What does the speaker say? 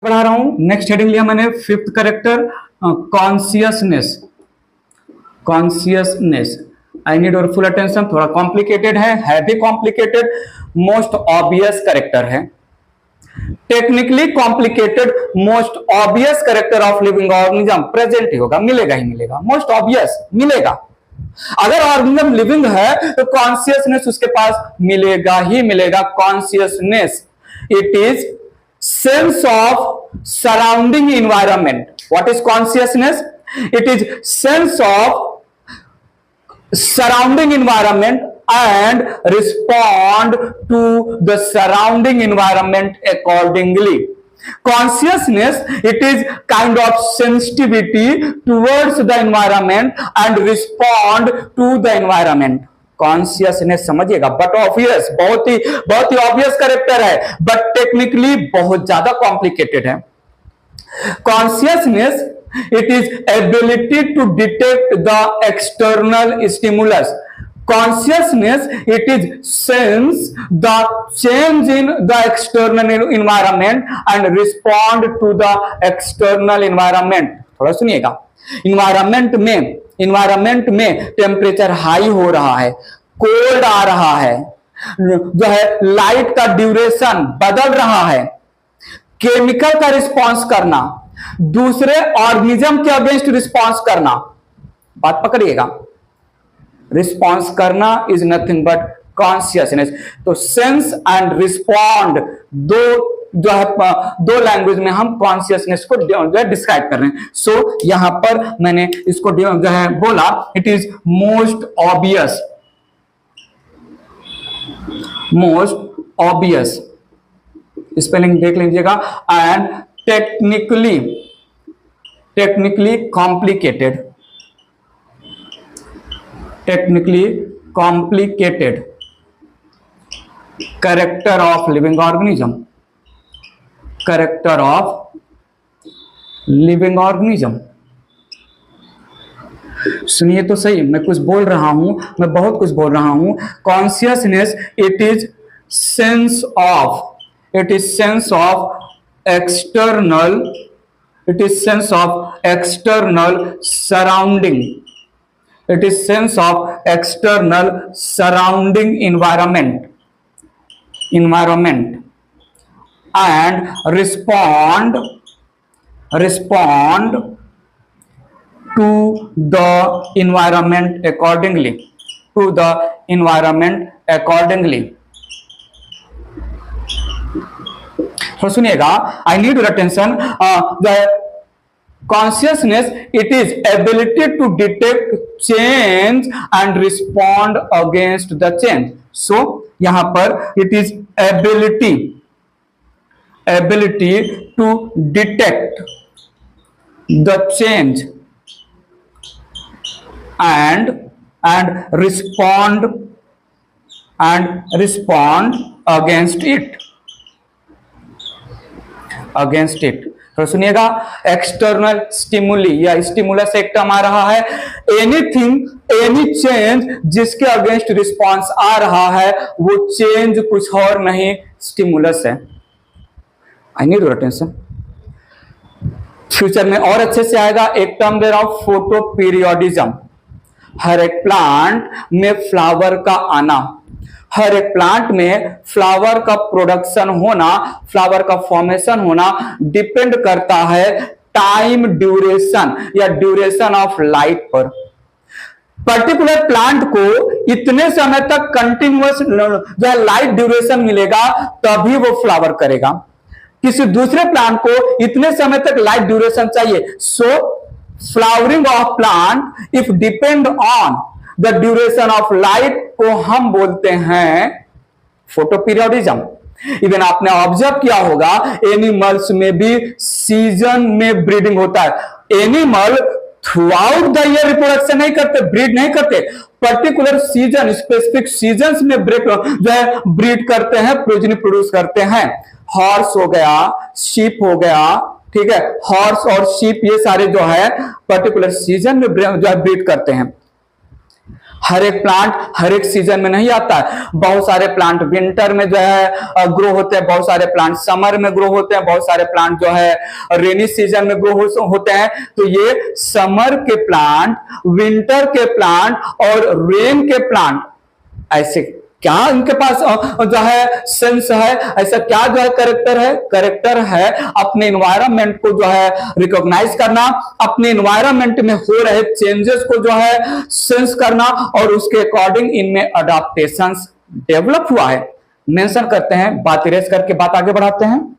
पढ़ा रहा हूं। नेक्स्ट हेडिंग लिया मैंने fifth character consciousness. Consciousness I need your full attention. थोड़ा कॉम्प्लिकेटेड है भी कॉम्प्लिकेटेड, मोस्ट ऑब्वियस करेक्टर है। Technically complicated, most obvious character of living organism present ही होगा, मिलेगा ही मिलेगा, मोस्ट ऑब्वियस मिलेगा। अगर ऑर्गेनिज्म लिविंग है तो कॉन्शियसनेस उसके पास मिलेगा ही मिलेगा। Consciousness it is sense of surrounding environment. What is consciousness? It is sense of surrounding environment and respond to the surrounding environment accordingly. Consciousness, it is kind of sensitivity towards the environment and respond to the environment. Consciousness समझिएगा, but obvious, बहुत ही obvious character है, but technically बहुत ज्यादा complicated है। Consciousness it is ability to detect the external stimulus. Consciousness it is sense the change in the external environment and respond to the external environment. थोड़ा सुनिएगा, environment में temperature high हो रहा है, cold आ रहा है, जो है लाइट का ड्यूरेशन बदल रहा है, केमिकल का रिस्पांस करना, दूसरे ऑर्गेनिज्म के अगेंस्ट रिस्पांस करना। बात पकड़िएगा, रिस्पांस करना इज नथिंग बट कॉन्शियसनेस। तो सेंस एंड रिस्पॉन्ड दो लैंग्वेज में हम कॉन्शियसनेस को जो है डिस्क्राइब कर रहे हैं। सो यहां पर मैंने इसको जो है बोला, it is most obvious, spelling देख लीजिएगा, and technically complicated character of living organism. Character of living organism. सुनिए तो सही, मैं कुछ बोल रहा हूं, मैं बहुत कुछ बोल रहा हूं। Consciousness it is sense of external surrounding, it is sense of external surrounding environment and respond to the environment accordingly, तो सुनिएगा, I need your attention. The consciousness it is ability to detect change and respond against the change. So यहां पर it is ability to detect the change and respond against it। तो सुनिएगा, external stimuli या stimulus एक term आ रहा है। Any change जिसके against response आ रहा है, वो चेंज कुछ और नहीं, स्टिमुलस है। आई नीड योर अटेंशन। फ्यूचर में और अच्छे से आएगा। एक टर्म दे रहा हूं, फोटो पीरियोडिज्म। हर एक प्लांट में फ्लावर का आना, हर एक प्लांट में फ्लावर का प्रोडक्शन होना, फ्लावर का फॉर्मेशन होना डिपेंड करता है टाइम ड्यूरेशन या ड्यूरेशन ऑफ लाइट पर। पर्टिकुलर प्लांट को इतने समय तक कंटिन्यूअस जो है लाइट ड्यूरेशन मिलेगा, तभी वो फ्लावर करेगा। किसी दूसरे प्लांट को इतने समय तक लाइट ड्यूरेशन चाहिए। So flowering of plant if depend on the duration of light को हम बोलते हैं फोटोपीरियोडिज्म। इवन आपने ऑब्जर्व किया होगा, एनिमल्स में भी सीजन में ब्रीडिंग होता है। Animal through out the year reproduction नहीं करते, ब्रीड नहीं करते, पर्टिकुलर सीजन, स्पेसिफिक सीजन्स में जो है ब्रीड करते हैं, प्रोजेनी प्रोड्यूस करते हैं। हॉर्स हो गया, शीप हो गया, ठीक है, हॉर्स और शीप ये सारे जो है पर्टिकुलर सीजन में जो है ब्रीड करते हैं। हर एक प्लांट हर एक सीजन में नहीं आता है। बहुत सारे प्लांट विंटर में जो है ग्रो होते हैं, बहुत सारे प्लांट समर में ग्रो होते हैं, बहुत सारे प्लांट जो है रेनी सीजन में ग्रो होते हैं। तो ये समर के प्लांट, विंटर के प्लांट और रेन के प्लांट, ऐसे क्या इनके पास जो है सेंस है, ऐसा क्या जो है करेक्टर है? करेक्टर है अपने इन्वायरमेंट को जो है रिकॉग्नाइज करना, अपने इन्वायरमेंट में हो रहे चेंजेस को जो है सेंस करना और उसके अकॉर्डिंग इनमें अडॉप्टेशंस डेवलप हुआ है। मेंशन करते हैं, बात इरेज करके बात आगे बढ़ाते हैं।